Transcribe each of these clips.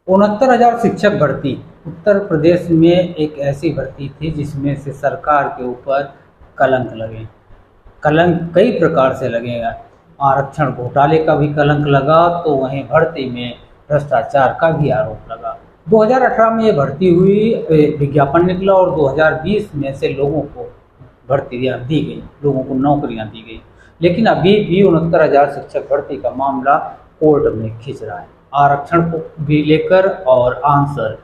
69,000 शिक्षक भर्ती। उत्तर प्रदेश में एक ऐसी भर्ती थी जिसमें से सरकार के ऊपर कलंक लगे। कलंक कई प्रकार से लगेगा। आरक्षण घोटाले का भी कलंक लगा, तो वहीं भर्ती में भ्रष्टाचार का भी आरोप लगा। 2018 में ये भर्ती हुई, विज्ञापन निकला और 2020 में से लोगों को भर्तियाँ दी गई, लोगों को नौकरियाँ दी गई। लेकिन अभी भी 69,000 शिक्षक भर्ती का मामला कोर्ट में खिंच रहा है, आरक्षण को भी लेकर और आंसर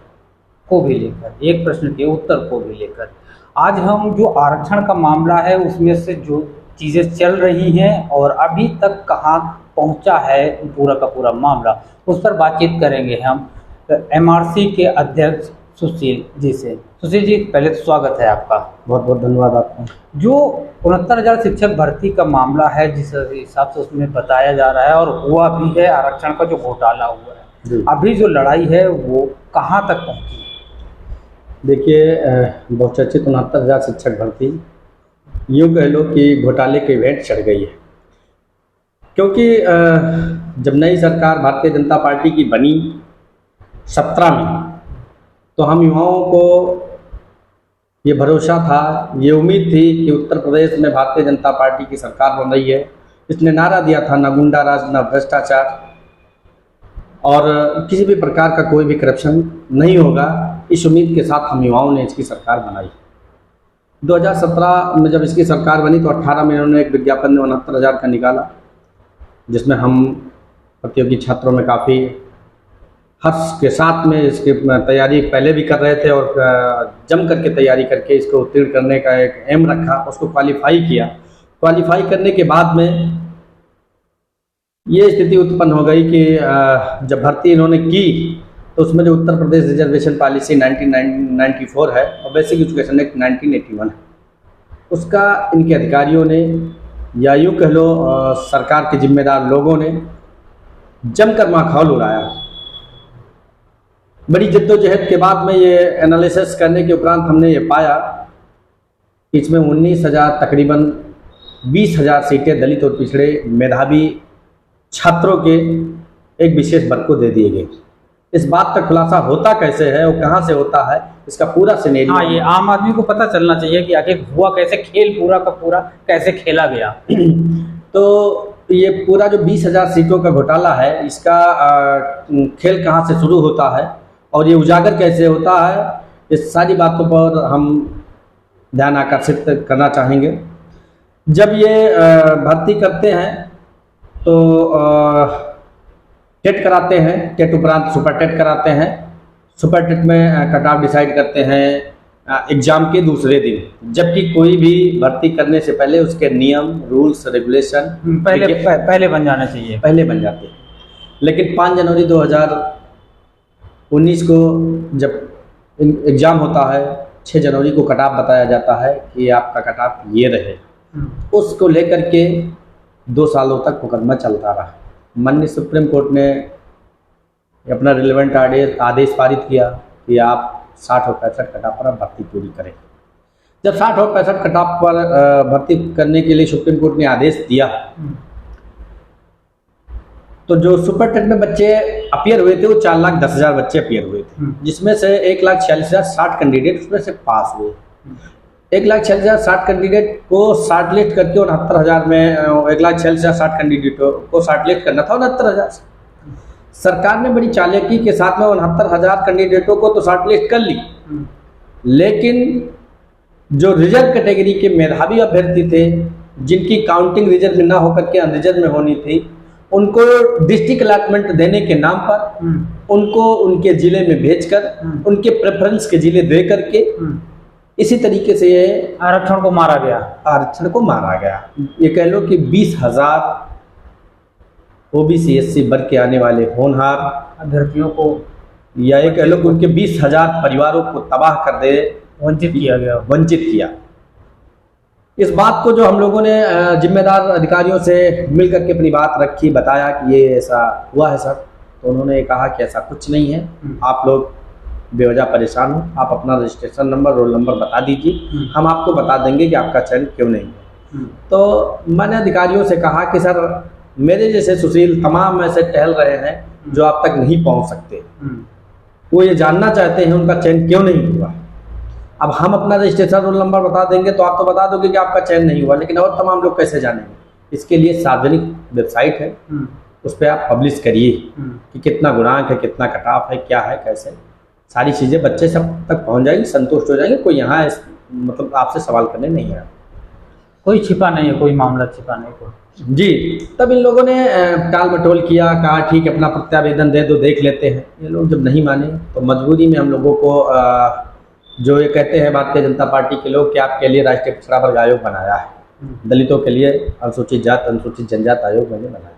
को भी लेकर, एक प्रश्न के उत्तर को भी लेकर। आज हम जो आरक्षण का मामला है उसमें से जो चीज़ें चल रही हैं और अभी तक कहाँ पहुँचा है पूरा का पूरा मामला, उस पर बातचीत करेंगे हम एमआरसी के अध्यक्ष सुशील जी से। सुशील जी, पहले तो स्वागत है आपका। बहुत बहुत धन्यवाद आपका। जो 69,000 शिक्षक भर्ती का मामला है, जिस हिसाब से उसमें बताया जा रहा है और हुआ भी है, आरक्षण का जो घोटाला हुआ है, अभी जो लड़ाई है वो कहाँ तक पहुँची? देखिए, बहुचर्चित 69,000 शिक्षक भर्ती यूँ कह लो कि घोटाले के भेंट चढ़ गई है। क्योंकि जब नई सरकार भारतीय जनता पार्टी की बनी 17 में, तो हम युवाओं को ये भरोसा था, ये उम्मीद थी कि उत्तर प्रदेश में भारतीय जनता पार्टी की सरकार बन रही है। इसने नारा दिया था, ना गुंडा राज, ना भ्रष्टाचार और किसी भी प्रकार का कोई भी करप्शन नहीं होगा। इस उम्मीद के साथ हम युवाओं ने इसकी सरकार बनाई। 2017 में जब इसकी सरकार बनी तो 18 में इन्होंने एक विज्ञापन 69,000 का निकाला, जिसमें हम प्रतियोगी छात्रों में काफ़ी हर्ष के साथ में इसकी तैयारी पहले भी कर रहे थे और जम करके तैयारी करके इसको उत्तीर्ण करने का एक एम रखा, उसको क्वालिफाई किया। क्वालिफाई करने के बाद में ये स्थिति उत्पन्न हो गई कि जब भर्ती इन्होंने की तो उसमें जो उत्तर प्रदेश रिजर्वेशन पॉलिसी 1994 है और बेसिक एजुकेशन एक्ट 1981 है, उसका इनके अधिकारियों ने या यूँ कह लो सरकार के जिम्मेदार लोगों ने जमकर माखौल उड़ाया। बड़ी जद्दोजहद के बाद में ये एनालिसिस करने के उपरांत हमने ये पाया कि इसमें 19,000 तकरीबन 20,000 सीटें दलित और पिछड़े मेधावी छात्रों के एक विशेष वर्ग को दे दिए गए। इस बात का खुलासा होता कैसे है और कहाँ से होता है, इसका पूरा सिनेरियो ये आम आदमी को पता चलना चाहिए कि आखिर हुआ कैसे, खेल पूरा का पूरा कैसे खेला गया। तो ये पूरा जो 20,000 सीटों का घोटाला है, इसका खेल कहाँ से शुरू होता है और ये उजागर कैसे होता है, इस सारी बातों पर हम ध्यान आकर्षित करना चाहेंगे। जब ये भर्ती करते हैं तो टेट कराते हैं, टेट उपरांत सुपर टेट कराते हैं। सुपर टेट में कट ऑफ डिसाइड करते हैं एग्जाम के दूसरे दिन, जबकि कोई भी भर्ती करने से पहले उसके नियम, रूल्स, रेगुलेशन पहले बन जाना चाहिए, पहले बन जाते हैं। लेकिन 5 जनवरी 2019 को जब एग्ज़ाम होता है, 6 जनवरी को कट ऑफ बताया जाता है कि आपका कट ऑफ ये रहे। उसको लेकर के 2 सालों तक मुकदमा चलता रहा। माननीय सुप्रीम कोर्ट ने अपना रिलेवेंट आदेश पारित किया कि आप 60 और 65 कट ऑफ पर आप भर्ती पूरी करें। जब 60 और 65 कट ऑफ पर भर्ती करने के लिए सुप्रीम कोर्ट ने आदेश दिया, तो जो सुपर टेट में बच्चे अपियर हुए थे वो 4,10,000 बच्चे अपियर हुए थे, जिसमें से 1,46,060 कैंडिडेट उसमें से पास हुए। 1,46,060 कैंडिडेट को शॉर्टलिस्ट करके 69,000 में 1,46,060 कैंडिडेटों को शॉर्टलिस्ट करना था 69,000 से। सरकार ने बड़ी चालाकी के साथ में 69,000 कैंडिडेटों को तो शॉर्टलिस्ट कर ली, लेकिन जो रिजर्व कैटेगरी के मेधावी अभ्यर्थी थे, जिनकी काउंटिंग रिजर्व में ना होकर के अनरिजर्व में होनी थी, उनको डिस्ट्रिक्ट अलॉटमेंट देने के नाम पर उनको उनके जिले में भेजकर उनके प्रेफरेंस के जिले दे करके इसी तरीके से ये आरक्षण को मारा गया। आरक्षण को मारा गया। ये कह लो कि 20,000 ओबीसी एससी वर्ग के आने वाले होनहार अभ्यर्थियों को, या ये कह लो कि उनके 20,000 परिवारों को तबाह कर दे, वंचित किया। इस बात को जो हम लोगों ने जिम्मेदार अधिकारियों से मिल करके अपनी बात रखी, बताया कि ये ऐसा हुआ है सर, तो उन्होंने कहा कि ऐसा कुछ नहीं है, आप लोग बेवजह परेशान हो, आप अपना रजिस्ट्रेशन नंबर, रोल नंबर बता दीजिए, हम आपको बता देंगे कि आपका चयन क्यों नहीं है। तो मैंने अधिकारियों से कहा कि सर, मेरे जैसे सुशील तमाम ऐसे टहल रहे हैं जो आप तक नहीं पहुंच सकते, वो ये जानना चाहते हैं उनका चयन क्यों नहीं हुआ। अब हम अपना रजिस्ट्रेशन रोल नंबर बता देंगे तो आप तो बता दोगे कि आपका चयन नहीं हुआ, लेकिन और तमाम लोग कैसे जानेंगे? इसके लिए सार्वजनिक वेबसाइट है, उस पर आप पब्लिश करिए कि कितना गुणांक है, कितना कट ऑफ है, क्या है, कैसे, सारी चीज़ें बच्चे सब तक पहुंच जाएगी, संतुष्ट हो जाएंगे। कोई यहाँ मतलब आपसे सवाल करने नहीं है, कोई छिपा नहीं है, कोई मामला छिपा नहीं कोई। जी। तब इन लोगों ने टाल मटोल किया, कहा ठीक अपना प्रत्यावेदन दे दो, देख लेते हैं। ये लोग जब नहीं माने तो मजबूरी में हम लोगों को जो ये कहते हैं भारतीय जनता पार्टी के लोग कि आपके लिए राष्ट्रीय पिछड़ा वर्ग आयोग बनाया है, दलितों के लिए अनुसूचित जात अनुसूचित जनजात आयोग मैंने बनाया।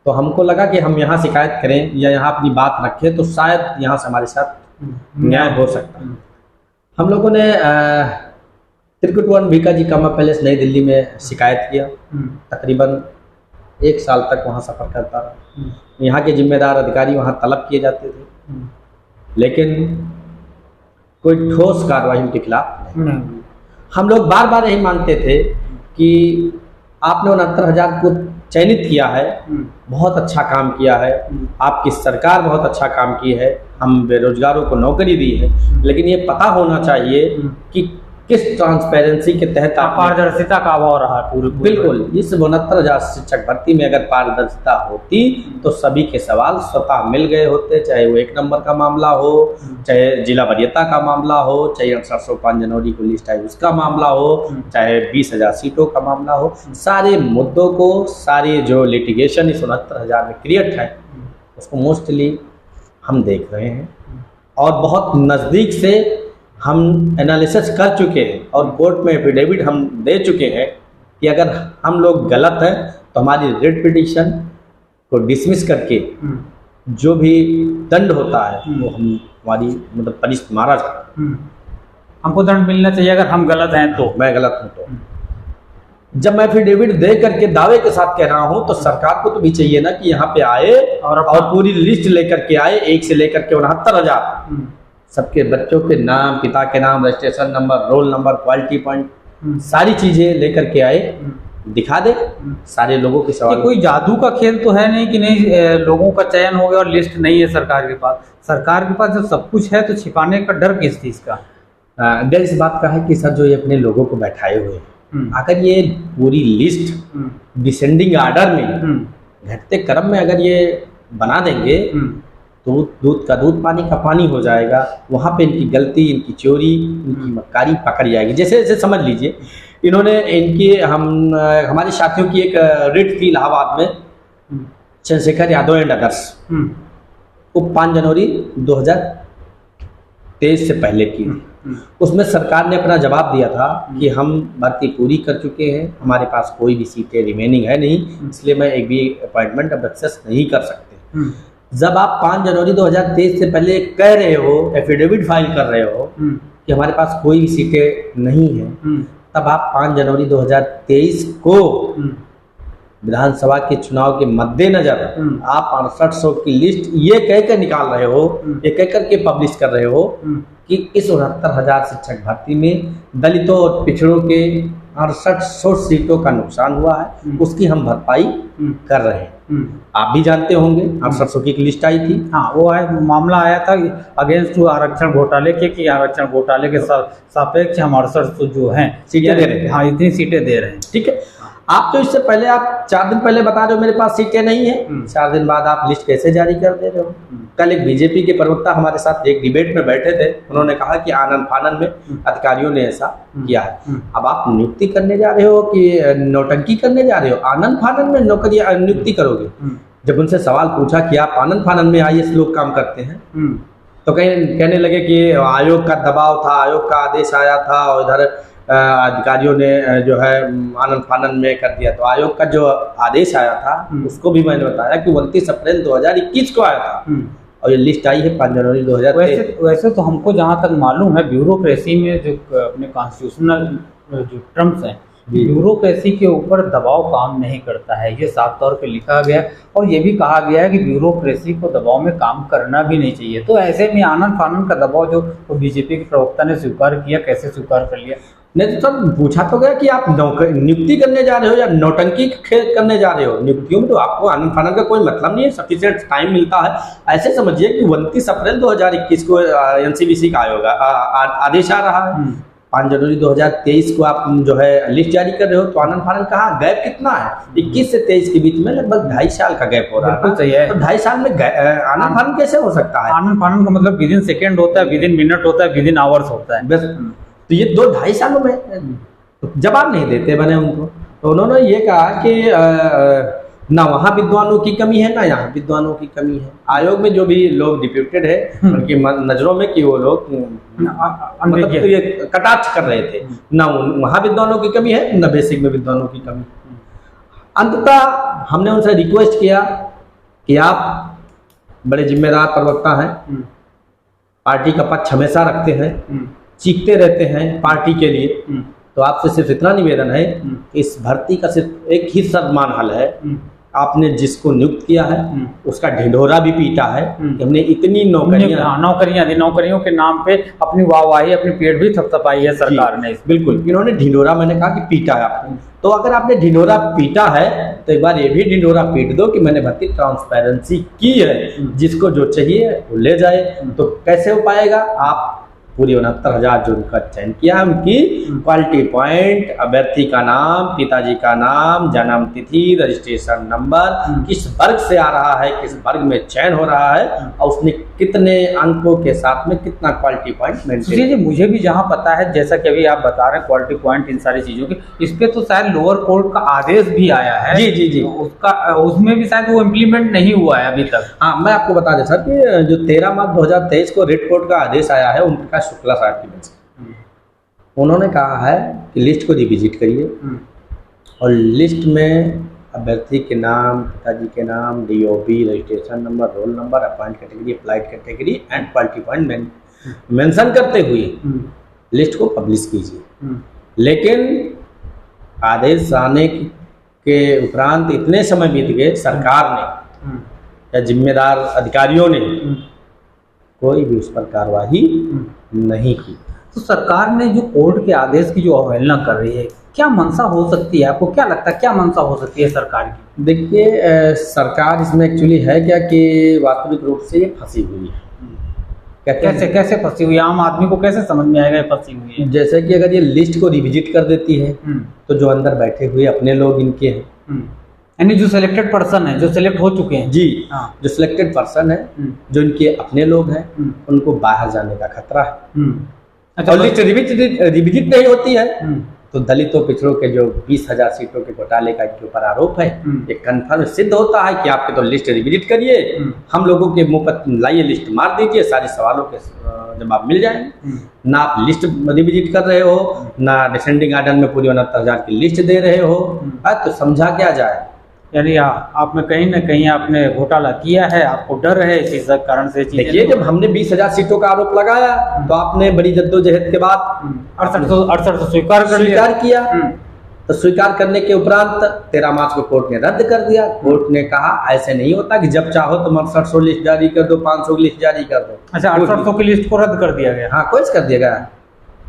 तो हमको लगा कि हम यहाँ शिकायत करें या यहाँ अपनी बात रखें तो शायद यहाँ से हमारे साथ न्याय हो सकता है। हम लोगों ने त्रिकुट वन भिकाजी कामा पैलेस नई दिल्ली में शिकायत किया। तकरीबन 1 साल तक वहाँ सफ़र करता रहा। यहाँ के जिम्मेदार अधिकारी वहाँ तलब किए जाते थे, लेकिन कोई ठोस कार्रवाई उनके खिलाफ नहीं। हम लोग बार बार यही मांगते थे कि आपने 69,000 को चयनित किया है, बहुत अच्छा काम किया है, आपकी सरकार बहुत अच्छा काम की है, हम बेरोजगारों को नौकरी दी है, लेकिन ये पता होना चाहिए कि किस ट्रांसपेरेंसी के तहत पारदर्शिता का अभाव रहा पूरे। बिल्कुल, इस 69,000 शिक्षक भर्ती में अगर पारदर्शिता होती तो सभी के सवाल स्वतः मिल गए होते, चाहे वो 1 नंबर का मामला हो, चाहे जिला वरीयता का मामला हो, चाहे 6805 जनवरी को लिस्ट आई उसका मामला हो, चाहे 20,000 सीटों का मामला हो। सारे मुद्दों को, सारे जो लिटिगेशन इस 69,000 में क्रिएट है उसको मोस्टली हम देख रहे हैं और बहुत नज़दीक से हम एनालिसिस कर चुके हैं और कोर्ट में एफिडेविट हम दे चुके हैं कि अगर हम लोग गलत हैं तो हमारी रिट पिटीशन को डिसमिस करके जो भी दंड होता है वो हमारी मतलब पनिश मारा जाता है। हमको दंड मिलना चाहिए अगर हम गलत हैं तो। मैं गलत हूँ तो जब मैं एफिडेविट दे करके दावे के साथ कह रहा हूँ तो सरकार को तो भी चाहिए ना कि यहाँ पे आए और पूरी लिस्ट लेकर के आए, 1 से लेकर के 69,000 सबके बच्चों के नाम, पिता के नाम, registration number, roll number, quality point, सारी चीजें लेकर के आए, दिखा दे सारे लोगों के सवाल। कोई जादू का खेल तो है नहीं कि नहीं लोगों का चयन हो गया और लिस्ट नहीं है सरकार के पास। सरकार के पास जब सब कुछ है तो छिपाने का डर किस चीज का? डर इस बात का है कि सर जो ये अपने लोगों को बैठाए हुए हैं, अगर ये पूरी लिस्ट डिसेंडिंग आर्डर में घटते क्रम में अगर ये बना देंगे तो दूध का दूध पानी का पानी हो जाएगा। वहाँ पे इनकी गलती, इनकी चोरी, इनकी मक्कारी पकड़ जाएगी। जैसे जैसे समझ लीजिए इन्होंने इनकी हमारे साथियों की एक रिट थी इलाहाबाद में, चंद्रशेखर यादव एंड अदर्स, वो 5 जनवरी 2023 से पहले की। उसमें सरकार ने अपना जवाब दिया था कि हम भर्ती पूरी कर चुके हैं, हमारे पास कोई भी सीटें रिमेनिंग है नहीं, इसलिए मैं एक भी अपॉइंटमेंट अब एक्सेस नहीं कर सकते। जब आप 5 जनवरी 2023 से पहले कह रहे हो, एफिडेविट फाइल कर रहे हो कि हमारे पास कोई भी सीटें नहीं है, तब आप 5 जनवरी 2023 को विधानसभा के चुनाव के मद्देनजर आप 6800 की लिस्ट ये कहकर निकाल रहे हो, ये कहकर के पब्लिश कर रहे हो कि इस 69,000 शिक्षक भर्ती में दलितों और पिछड़ों के 6800 सीटों का नुकसान हुआ है, उसकी हम भरपाई कर रहे हैं। आप भी जानते होंगे 6800 की लिस्ट आई थी। हाँ, वो मामला आया था अगेंस्ट आरक्षण घोटाले के, कि आरक्षण घोटाले के सापेक्ष हम 6800 जो हैं सीटें दे रहे हैं। हाँ, इतनी सीटें दे रहे हैं। ठीक है, आप तो इससे पहले आप 4 दिन पहले बता रहे हो मेरे पास सीटें नहीं है, 4 दिन बाद आप लिस्ट कैसे जारी कर दे रहे हो? कल एक बीजेपी के प्रवक्ता हमारे साथ एक डिबेट में बैठे थे, उन्होंने कहा कि आनन फानन में अधिकारियों ने ऐसा किया है। अब आप नियुक्ति करने जा रहे हो कि नौटंकी करने जा रहे हो? आनन फानन में नौकरी नियुक्ति करोगे? जब उनसे सवाल पूछा कि आप आनन फानन में IAS लोग काम करते हैं, तो कहने लगे कि आयोग का दबाव था, आयोग का आदेश आया था और इधर अधिकारियों ने जो है आनन फानन में कर दिया। तो आयोग का जो आदेश आया था उसको भी मैंने बताया कि 29 अप्रैल 2021 को आया था और ये लिस्ट आई है 5 जनवरी 2023। वैसे तो हमको जहाँ तक मालूम है ब्यूरोक्रेसी में जो अपने कॉन्स्टिट्यूशनल जो टर्म्स हैं जी। ब्यूरोक्रेसी के ऊपर दबाव काम नहीं करता है, ये साफ तौर पे लिखा गया है। और ये भी कहा गया है कि ब्यूरोक्रेसी को दबाव में काम करना भी नहीं चाहिए। तो ऐसे में आनन फानन का दबाव जो तो बीजेपी के प्रवक्ता ने स्वीकार किया, कैसे स्वीकार कर लिया? नहीं तो सर पूछा तो गया कि आप नियुक्ति करने जा रहे हो या नौटंकी करने जा रहे हो। नियुक्तियों में तो आपको आनंद फानन का कोई मतलब नहीं है, सफिशिएंट टाइम मिलता है। ऐसे समझिए कि 29 अप्रैल 2021 को एनसीबीसी का आयोग आदेश आ रहा है, 5 जनवरी 2023 को आप जो है लिस्ट जारी कर रहे हो, तो आनंद फानन कहाँ, गैप कितना है? 21 से 23 के बीच में लगभग 2.5 साल का गैप हो रहा बिल्कुल सही है। तो 2.5 साल में आनंद फानन कैसे हो सकता है? आनन फानन का मतलब विदिन सेकेंड होता है, विदिन मिनट होता है, विदिन आवर्स होता है। बस तो ये 2-2.5 सालों में तो जवाब नहीं देते बने उनको। तो उन्होंने ये कहा कि ना वहाँ विद्वानों की कमी है ना यहाँ विद्वानों की कमी है। आयोग में जो भी लोग डिप्यूटेड है उनकी नजरों में कि वो लोग मतलब तो ये कटाक्ष कर रहे थे, ना वहाँ विद्वानों की कमी है ना बेसिक में विद्वानों की कमी। अंततः हमने उनसे रिक्वेस्ट किया कि आप बड़े जिम्मेदार प्रवक्ता हैं, पार्टी का पक्ष हमेशा रखते हैं, चीखते रहते हैं पार्टी के लिए, तो आपसे सिर्फ इतना निवेदन है कि इस भर्ती का सिर्फ एक ही सम्मान हल है। आपने जिसको नियुक्त किया है उसका ढिंढोरा भी पीटा है कि हमने इतनी नौकरियों के नाम पे अपनी वाहवाही, अपनी पेट भी थपथपाई है सरकार ने। बिल्कुल, इन्होंने ढिंढोरा, मैंने कहा कि पीटा है आपने। तो अगर आपने ढिंढोरा पीटा है तो एक बार ये भी ढिंढोरा पीट दो कि मैंने भर्ती ट्रांसपेरेंसी की है, जिसको जो चाहिए वो ले जाए। तो कैसे हो पाएगा? आप पूरी 69,000 जो उनका चयन किया, उनकी क्वालिटी पॉइंट, अभ्यर्थी का नाम, पिताजी का नाम, जन्म तिथि, रजिस्ट्रेशन नंबर, किस वर्ग से आ रहा है, किस वर्ग में चयन हो रहा है और उसने कितने अंकों के साथ में कितना क्वालिटी पॉइंट मेंटेन। जी, मुझे भी जहां पता है, जैसा कि अभी आप बता रहे हैं क्वालिटी पॉइंट इन सारी चीजों की, इस पे तो शायद लोअर कोर्ट का आदेश भी आया है। जी जी जी, उसमें भी शायद वो इम्प्लीमेंट नहीं हुआ है अभी तक। हाँ, मैं आपको बता दें सर कि जो 13 मार्च 2023 को रिट कोर्ट का आदेश आया है उनका शुक्ला साहब की बंच, उन्होंने कहा है कि लिस्ट को रिविजिट करिए और लिस्ट में अभ्यर्थी के नाम, पिताजी के नाम, DOB, registration number, roll number, appoint category, applied category and quality point mention करते हुए लिस्ट को पब्लिश कीजिए। लेकिन आदेश आने के उपरांत इतने समय बीत गए, सरकार ने या जिम्मेदार अधिकारियों ने कोई भी उस पर कार्रवाई नहीं की। तो सरकार ने जो कोर्ट के आदेश की जो अवहेलना कर रही है, क्या मंशा हो सकती है? आपको क्या लगता है क्या मंशा हो सकती है सरकार की? देखिए, सरकार इसमें एक्चुअली है क्या कि वास्तविक रूप से ये फंसी हुई है। कैसे फंसी हुई है? आम आदमी को कैसे समझ में आएगा ये फंसी हुई है? जैसे कि अगर ये लिस्ट को रिविजिट कर देती है तो जो अंदर बैठे हुए अपने लोग इनके हैं, यानी जो सिलेक्टेड पर्सन है, जो सिलेक्ट हो चुके हैं, जी हाँ, जो सिलेक्टेड पर्सन है, जो इनके अपने लोग हैं, उनको बाहर जाने का खतरा है। अच्छा, और लिस्ट रिविजिट नहीं होती है तो दलितों पिछड़ों के जो 20,000 सीटों के घोटाले का इनके ऊपर आरोप है, ये कन्फर्म सिद्ध होता है कि आपके तो लिस्ट रिविजिट करिए, हम लोगों के मुंह पर लाइए लिस्ट मार दीजिए, सारे सवालों के जवाब मिल जाएंगे। ना आप लिस्ट रिविजिट कर रहे हो, ना डिसेंडिंग आर्डर में पूरी 69,000 की लिस्ट दे रहे हो, तो समझा क्या जाए? यानी आपने कहीं ना कहीं आपने घोटाला किया है, आपको डर है इसी कारण से। देखिए, जब हमने 20,000 सीटों का आरोप लगाया तो आपने बड़ी जद्दोजहद के बाद 68 स्वीकार किया। तो स्वीकार करने के उपरांत 13 मार्च को कोर्ट ने रद्द कर दिया। कोर्ट ने कहा ऐसे नहीं होता कि जब चाहो तुम 6800 लिस्ट जारी कर दो, 500 की लिस्ट जारी कर दो। अच्छा, 6800 की लिस्ट को रद्द कर दिया गया? हाँ, कोर्स कर दिया गया।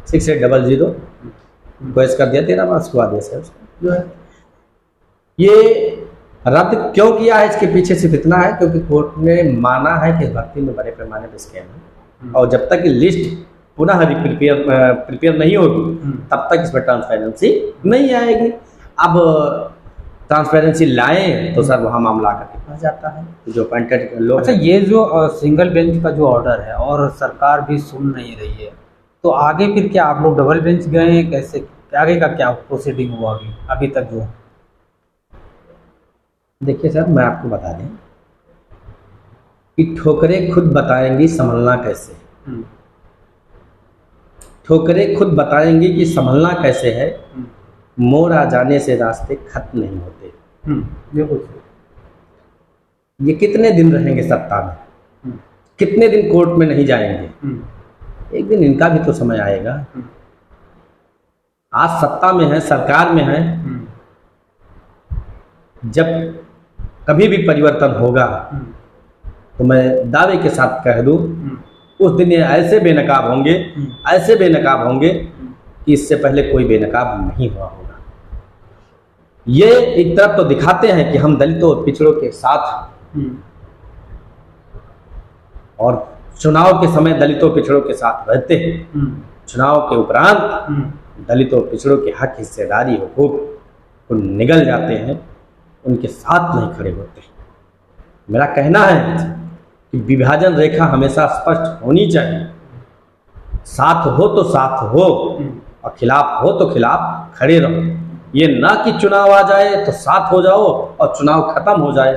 6800 कोर्स कर दिया, 13 मार्च को आदेश है उसका जो है। ये रद्द क्यों किया है, इसके पीछे सिर्फ इतना है क्योंकि कोर्ट ने माना है कि इस भर्ती में बड़े पैमाने पर स्कैम है और जब तक लिस्ट पुनः प्रिपेयर नहीं होगी तब तक इसमें ट्रांसपेरेंसी नहीं आएगी। अब ट्रांसपेरेंसी लाएं तो सर वहाँ मामला आकर फंस जाता है जो अपॉइंटेड लोग। अच्छा, ये जो सिंगल बेंच का जो ऑर्डर है और सरकार भी सुन नहीं रही है, तो आगे फिर क्या आप लोग डबल बेंच गए हैं? कैसे आगे का क्या प्रोसीडिंग हुआ अभी तक? जो देखिए सर, मैं आपको बता दें कि ठोकरें खुद बताएंगी संभलना कैसे। ठोकरें खुद बताएंगी कि संभलना कैसे है। मोड़ आ जाने से रास्ते खत्म नहीं होते। बिल्कुल। ये कितने दिन रहेंगे सत्ता में, कितने दिन कोर्ट में नहीं जाएंगे? एक दिन इनका भी तो समय आएगा। आज सत्ता में है, सरकार में है, जब कभी भी परिवर्तन होगा तो मैं दावे के साथ कह दूं उस दिन ये ऐसे बेनकाब होंगे, ऐसे बेनकाब होंगे कि इससे पहले कोई बेनकाब नहीं हुआ होगा। ये एक तरफ तो दिखाते हैं कि हम दलितों और पिछड़ों के साथ हैं और चुनाव के समय दलितों पिछड़ों के साथ रहते हैं, चुनाव के उपरांत दलितों पिछड़ों के हक, हिस्सेदारी, हुकूक को निगल जाते हैं, उनके साथ नहीं खड़े होते। मेरा कहना है कि विभाजन रेखा हमेशा स्पष्ट होनी चाहिए। साथ हो तो साथ हो और खिलाफ हो तो खिलाफ खड़े रहो। ये ना कि चुनाव आ जाए तो साथ हो जाओ और चुनाव खत्म हो जाए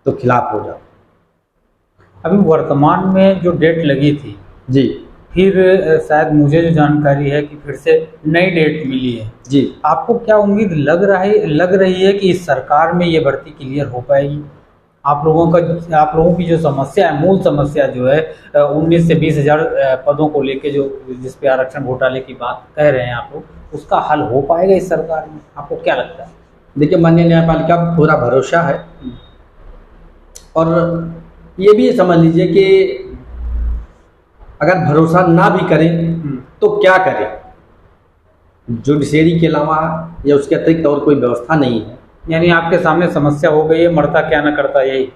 तो खिलाफ हो जाओ। अभी वर्तमान में जो डेट लगी थी जी, फिर शायद मुझे जो जानकारी है कि फिर से नई डेट मिली है जी। आपको क्या उम्मीद लग रही है कि इस सरकार में ये भर्ती क्लियर हो पाएगी? आप लोगों की जो समस्या है, मूल समस्या जो है 19 से 20 हजार पदों को लेके जो जिस पे आरक्षण घोटाले की बात कह रहे हैं आप लोग, उसका हल हो पाएगा इस सरकार में? आपको क्या लगता है? देखिए, माननीय न्यायपालिका पर पूरा भरोसा है और ये भी समझ लीजिए कि अगर भरोसा ना भी करें तो क्या करें, जुडिशरी के अलावा या उसके अतिरिक्त और कोई व्यवस्था नहीं है। यानी आपके सामने समस्या हो गई है, मरता क्या ना करता, यही?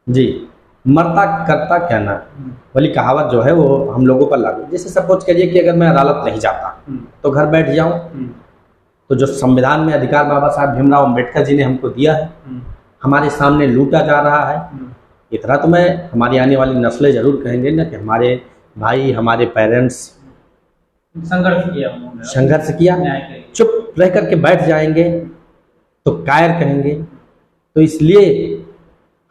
जी, मरता करता क्या ना वाली कहावत जो है वो हम लोगों पर लागू। जैसे सपोज करिए कि अगर मैं अदालत नहीं जाता तो घर बैठ जाऊं, तो जो संविधान में अधिकार बाबा साहब भीमराव अम्बेडकर जी ने हमको दिया है, हमारे सामने लूटा जा रहा है। इतना तो मैं हमारी आने वाली नस्लें जरूर कहेंगे ना कि हमारे भाई, हमारे पेरेंट्स संघर्ष किया, चुप रह करके बैठ जाएंगे तो कायर कहेंगे। तो इसलिए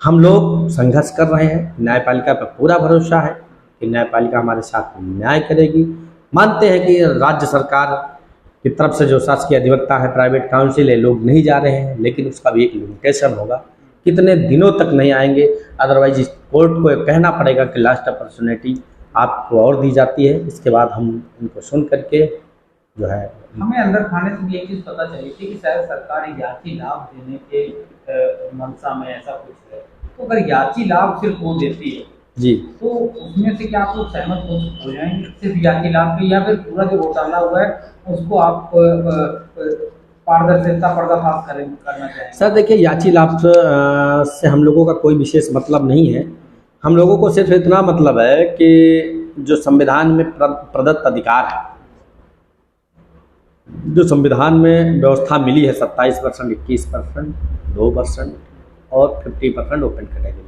हम लोग संघर्ष कर रहे हैं। न्यायपालिका पर पूरा भरोसा है कि न्यायपालिका हमारे साथ न्याय करेगी। मानते हैं कि राज्य सरकार की तरफ से जो शासकीय अधिवक्ता है, प्राइवेट काउंसिल है, लोग नहीं जा रहे हैं, लेकिन उसका भी एक लिमिटेशन होगा, कितने दिनों तक नहीं आएंगे। अदरवाइज इस कोर्ट को कहना पड़ेगा कि लास्ट अपॉर्चुनिटी आपको और दी जाती है, इसके बाद हम इनको सुन करके जो है। हमें अंदर खाने से भी एक चीज़ पता चली थी कि शायद सरकार याची लाभ देने के मंशा में ऐसा कुछ है, तो अगर याची लाभ सिर्फ वो देती है जी, तो उसमें से क्या आप लोग सहमत हो जाएंगे सिर्फ याची लाभ के, या फिर पूरा जो घोटाला हुआ है उसको आप पारदर्शिता पर्दाफाश करना चाहेंगे? सर देखिए, याची लाभ से हम लोगों का कोई विशेष मतलब नहीं है। हम लोगों को सिर्फ इतना मतलब है कि जो संविधान में प्रदत्त अधिकार है, जो संविधान में व्यवस्था मिली है 27%, 21%, 2% और 50% ओपन कैटेगरी,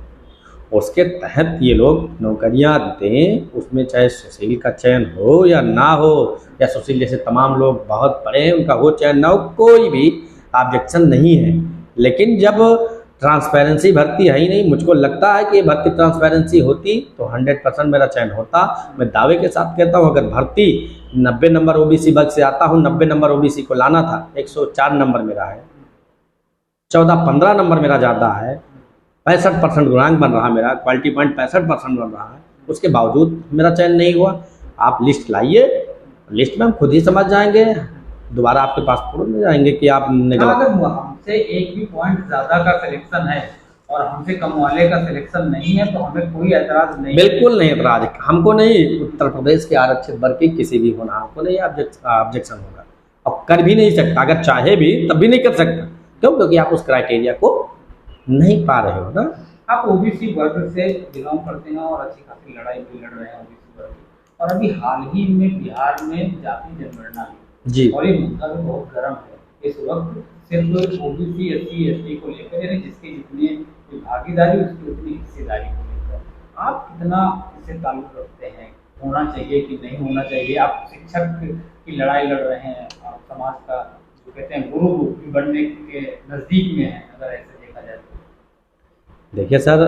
उसके तहत ये लोग नौकरियां दें। उसमें चाहे सुशील का चयन हो या ना हो, या सुशील जैसे तमाम लोग बहुत पढ़े हैं उनका हो चयन ना हो, कोई भी ऑब्जेक्शन नहीं है। लेकिन जब ट्रांसपेरेंसी भर्ती है ही नहीं, मुझको लगता है कि ये भर्ती ट्रांसपेरेंसी होती तो 100% मेरा चयन होता। मैं दावे के साथ कहता हूँ, अगर भर्ती 90 नंबर ओबीसी वर्ग से आता हूँ, 90 नंबर ओबीसी को लाना था, 104 नंबर मेरा है, 14-15 नंबर मेरा ज़्यादा है, 65% गुणांक बन रहा मेरा, क्वालिटी पॉइंट 65% बन रहा है, उसके बावजूद मेरा चयन नहीं हुआ। आप लिस्ट लाइए, लिस्ट में हम खुद ही समझ जाएंगे, दोबारा आपके पास थोड़ा ले जाएंगे कि आपने गलत। अगर हमसे एक भी पॉइंट ज़्यादा का सिलेक्शन है और हमसे कम वाले का सिलेक्शन नहीं है तो हमें कोई एतराज़ नहीं? बिल्कुल नहीं एतराज़, हमको नहीं। उत्तर प्रदेश के आरक्षित वर्ग के किसी भी होना, हमको नहीं ऑब्जेक्शन होगा और कर भी नहीं सकता। अगर चाहे भी तब भी नहीं कर सकता। क्यों? क्योंकि आप उस क्राइटेरिया को नहीं पा रहे हो ना। आप ओबीसी वर्ग से बिलोंग करते हैं और अच्छी खासी लड़ाई भी लड़ रहे हैं ओबीसी वर्ग की, और अभी हाल ही में बिहार में जाति जनगणना हुई जी, और ये मुद्दा भी बहुत गर्म है इस वक्त। सिर्फ ओबीसी एससी एसटी को लेकर, यानी जिसकी जितनी भागीदारी उसकी उतनी हिस्सेदारी को लेकर आप कितना इससे ताल्लुक रखते हैं? होना चाहिए कि नहीं होना चाहिए? आप शिक्षक की लड़ाई लड़ रहे हैं, आप समाज का जो कहते हैं गुरु बनने के नज़दीक में है, अगर ऐसे देखा जाए तो। देखिए सर,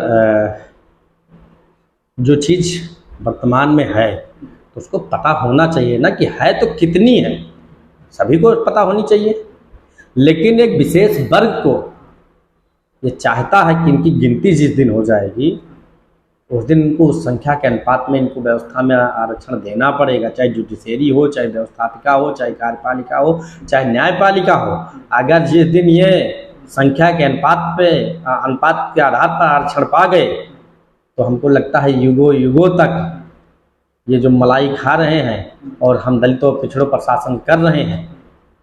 जो चीज़ वर्तमान में है तो उसको पता होना चाहिए ना कि है तो कितनी है, सभी को पता होनी चाहिए। लेकिन एक विशेष वर्ग को ये चाहता है कि इनकी गिनती जिस दिन हो जाएगी उस दिन इनको उस संख्या के अनुपात में इनको व्यवस्था में आरक्षण देना पड़ेगा, चाहे जुडिशरी हो, चाहे व्यवस्थापिका हो, चाहे कार्यपालिका हो, चाहे न्यायपालिका हो। अगर जिस दिन ये संख्या के अनुपात के आधार पर आरक्षण पा गए तो हमको लगता है युगों युगों तक ये जो मलाई खा रहे हैं और हम दलितों पिछड़ों पर शासन कर रहे हैं,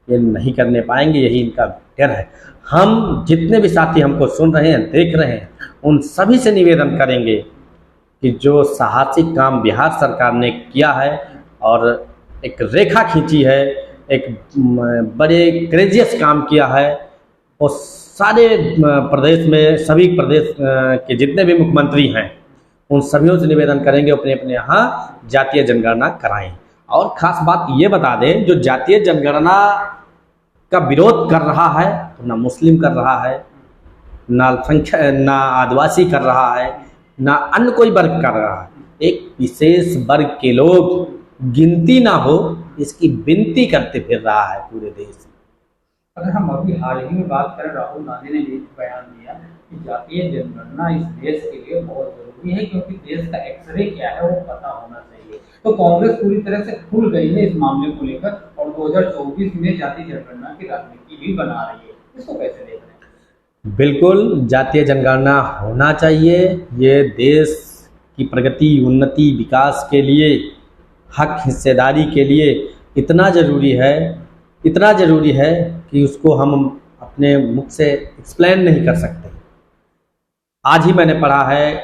ये नहीं करने पाएंगे, यही इनका डर है। हम जितने भी साथी हमको सुन रहे हैं, देख रहे हैं, उन सभी से निवेदन करेंगे कि जो साहसिक काम बिहार सरकार ने किया है और एक रेखा खींची है, एक बड़े क्रेजियस काम किया है, और सारे प्रदेश में सभी प्रदेश के जितने भी मुख्यमंत्री हैं उन सभियों से निवेदन करेंगे अपने अपने यहाँ जातीय जनगणना कराएं। और ख़ास बात ये बता दें, जो जातीय जनगणना का विरोध कर रहा है तो ना मुस्लिम कर रहा है, ना आदिवासी कर रहा है, ना अन्य कोई वर्ग कर रहा है। एक विशेष वर्ग के लोग गिनती ना हो इसकी विनती करते फिर रहा है पूरे देश में। अगर हम अभी हाल ही में बात करें, राहुल गांधी ने भी बयान दिया कि जातीय जनगणना इस देश के लिए बहुत जरूरी है क्योंकि देश का एक्सरे क्या है वो पता होना चाहिए। तो कांग्रेस पूरी तरह से खुल गई है इस मामले को लेकर और 2024 में जातीय जनगणना की राजनीति भी बना रही है। इसको कैसे देख रहे हैं? बिल्कुल जातीय जनगणना होना चाहिए। ये देश की प्रगति, उन्नति, विकास के लिए, हक हिस्सेदारी के लिए इतना ज़रूरी है कि उसको हम अपने मुख से एक्सप्लेन नहीं कर सकते। आज ही मैंने पढ़ा है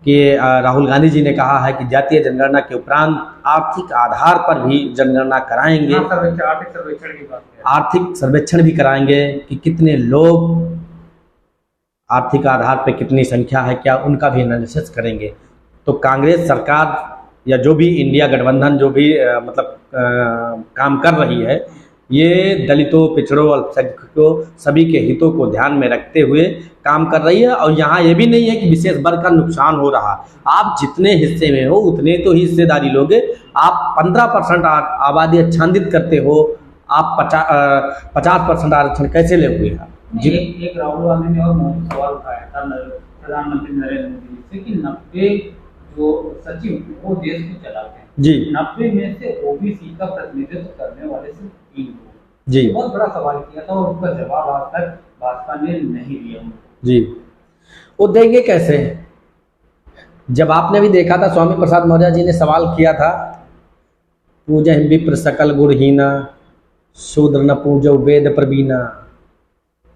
कि राहुल गांधी जी ने कहा है कि जातीय जनगणना के उपरांत आर्थिक आधार पर भी जनगणना कराएंगे, आर्थिक सर्वेक्षण भी कराएंगे कि कितने लोग, आर्थिक आधार पर कितनी संख्या है, क्या उनका भी एनालिसिस करेंगे। तो कांग्रेस सरकार या जो भी इंडिया गठबंधन जो भी काम कर रही है, ये दलितों, पिछड़ों, अल्पसंख्यकों सभी के हितों को ध्यान में रखते हुए काम कर रही है। और यहाँ ये भी नहीं है कि विशेष वर्ग का नुकसान हो रहा। आप जितने हिस्से में हो उतने तो हिस्सेदारी लोगे। आप 15% आबादी आच्छादित करते हो, आप 50% आरक्षण कैसे लोगे? एक राहुल गांधी ने और मोदी सवाल उठाया था प्रधानमंत्री नरेंद्र मोदी से कि 90 जो सचिव वो देश को चलाते हैं जी, 90 में से ओबीसी का प्रतिनिधित्व करने वाले सिर्फ 3 लोग। जी, बहुत बड़ा सवाल किया था और उसका जवाब आज तक भाजपा ने नहीं दिया जी। वो देंगे कैसे? जब आपने भी देखा था, स्वामी प्रसाद मौर्य जी ने सवाल किया था, पूजहि विप्र सकल गुणहीना, शूद्र न पूजौ वेद प्रवीणा।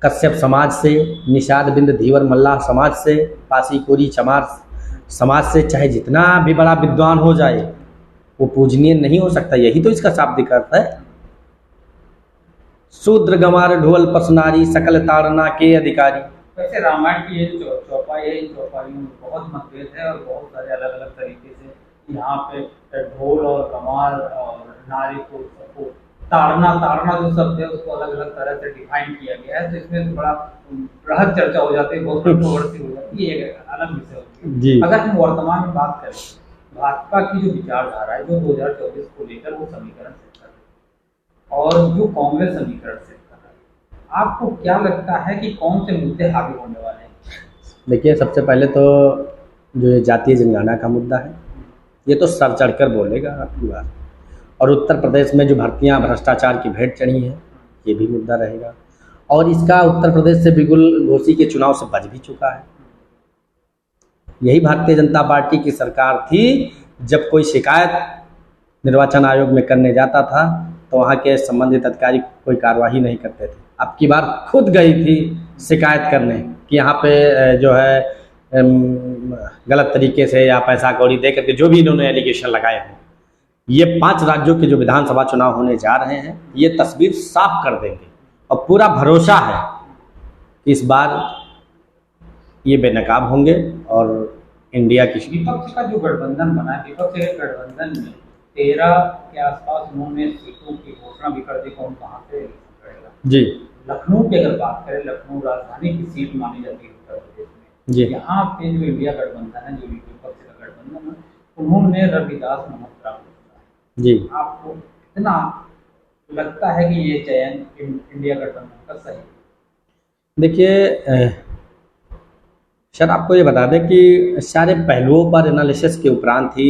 कश्यप समाज से, निषाद बिंद धीवर मल्लाह समाज से, पासी कोरी चमार समाज से चाहे जितना भी बड़ा विद्वान हो जाए वो पूजनीय नहीं हो सकता। यही तो इसका शाब्दिक अर्थ है। शूद्र गंवार ढोल पसनारी, सकल ताड़ना के अधिकारी। वैसे रामायण की ये जो चौपाई है, इन चौपाइयों में बहुत मतभेद है और बहुत सारे अलग अलग तरीके से यहाँ पे ढोल और गंवार और नारी को सबको ताड़ना जो शब्द है उसको अलग अलग तरह से डिफाइन किया गया है। तो इसमें तो बड़ा बृहद चर्चा हो जाती है, बहुत कंट्रोवर्सी हो जाती है, ये एक अलग विषय होती है। अगर हम वर्तमान में बात करें, भाजपा की जो विचारधारा है, जो 2024 को लेकर वो समीकरण सेट कर रही है और जो कांग्रेस समीकरण सेट कर रही है, आपको क्या लगता है कि कौन से मुद्दे हावी होने वाले हैं? देखिए, सबसे पहले तो जो जातीय जनगणना का मुद्दा है, ये तो सर चढ़कर बोलेगा आपकी बात। और उत्तर प्रदेश में जो भर्तियां भ्रष्टाचार की भेंट चढ़ी हैं, ये भी मुद्दा रहेगा। और इसका उत्तर प्रदेश से बिगुल घोसी के चुनाव से बच भी चुका है। यही भारतीय जनता पार्टी की सरकार थी, जब कोई शिकायत निर्वाचन आयोग में करने जाता था तो वहाँ के संबंधित अधिकारी कोई कार्रवाई नहीं करते थे। अब की बार खुद गई थी शिकायत करने कि यहाँ पे जो है गलत तरीके से या पैसा कौड़ी दे करके जो भी इन्होंने एलिगेशन लगाए हैं, ये 5 राज्यों के जो विधानसभा चुनाव होने जा रहे हैं, ये तस्वीर साफ कर देंगे। और पूरा भरोसा है कि इस बार ये बेनकाब होंगे और इंडिया की विपक्ष का जो गठबंधन बना है, विपक्ष के गठबंधन में 13 के आसपास उन्होंने सीटों की घोषणा भी कर दी, कौन कहाँ से लड़ेगा। जी, लखनऊ की अगर बात करें, लखनऊ राजधानी की सीट मानी जाती है उत्तर प्रदेश में। जी, यहाँ पे जो इंडिया गठबंधन है, जो विपक्ष का गठबंधन है, उन्होंने रविदास मल्होत्रा को जिताया। जी, आपको कितना लगता है कि ये चयन इंडिया गठबंधन का सही? देखिए, सर आपको ये बता दें कि सारे पहलुओं पर एनालिसिस के उपरांत ही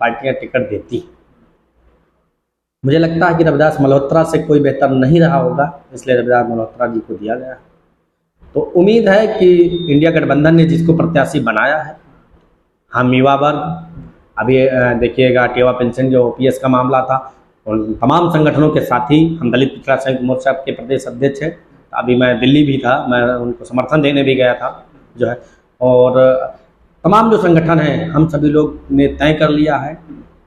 पार्टियां टिकट देती। मुझे लगता है कि रविदास मल्होत्रा से कोई बेहतर नहीं रहा होगा, इसलिए रविदास मल्होत्रा जी को दिया गया। तो उम्मीद है कि इंडिया गठबंधन ने जिसको प्रत्याशी बनाया है, हम युवा वर्ग, अभी देखिएगा टेवा पेंशन जो ओपीएस का मामला था, और तमाम संगठनों के साथ ही हम दलित पिछड़ा संयुक्त मोर्चा के प्रदेश अध्यक्ष हैं। अभी मैं दिल्ली भी था, मैं उनको समर्थन देने भी गया था जो है, और तमाम जो संगठन हैं हम सभी लोग ने तय कर लिया है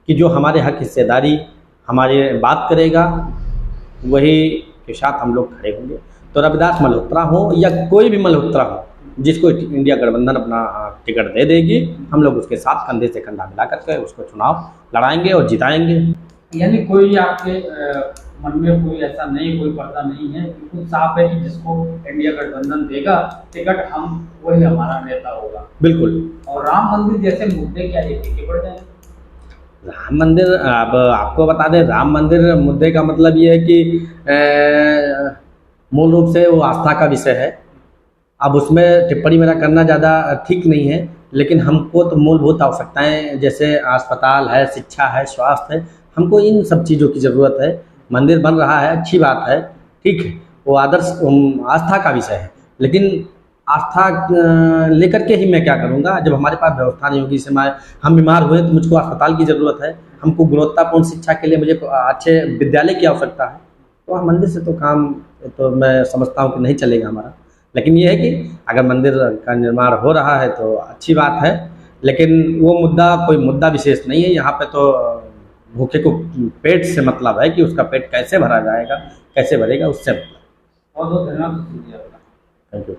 कि जो हमारे हक हिस्सेदारी हमारे बात करेगा वही के साथ हम लोग खड़े होंगे। तो रविदास मल्होत्रा हो या कोई भी मल्होत्रा हो, जिसको इंडिया गठबंधन अपना टिकट दे देगी, हम लोग उसके साथ कंधे से कंधा मिला करके उसको चुनाव लड़ाएंगे और जिताएंगे। यानी कोई आपके मन में कोई ऐसा नहीं, कोई पर्दा नहीं है, बिल्कुल साफ है कि जिसको इंडिया गठबंधन देगा टिकट हम वही हमारा नेता होगा। बिल्कुल। और राम मंदिर जैसे मुद्दे क्या ये फीके पड़ जाएंगे? राम मंदिर, अब आपको बता दें, राम मंदिर मुद्दे का मतलब ये है कि मूल रूप से वो आस्था का विषय है। अब उसमें टिप्पणी मेरा करना ज़्यादा ठीक नहीं है, लेकिन हमको तो मूलभूत आवश्यकताएं जैसे अस्पताल है, शिक्षा है, स्वास्थ्य है, हमको इन सब चीज़ों की ज़रूरत है। मंदिर बन रहा है, अच्छी बात है, ठीक है, वो आदर्श आस्था का विषय है, लेकिन आस्था लेकर के ही मैं क्या करूँगा जब हमारे पास व्यवस्था नहीं होगी। जैसे हम बीमार हुए तो मुझको अस्पताल की ज़रूरत है, हमको गुणवत्तापूर्ण शिक्षा के लिए मुझे अच्छे विद्यालय की आवश्यकता है। तो मंदिर से तो काम तो मैं समझता हूँ कि नहीं चलेगा हमारा, लेकिन ये है कि अगर मंदिर का निर्माण हो रहा है तो अच्छी बात है, लेकिन वो मुद्दा कोई मुद्दा विशेष नहीं है। यहाँ पे तो भूखे को पेट से मतलब है कि उसका पेट कैसे भरा जाएगा, कैसे भरेगा, उससे मतलब। बहुत बहुत धन्यवाद। Thank you.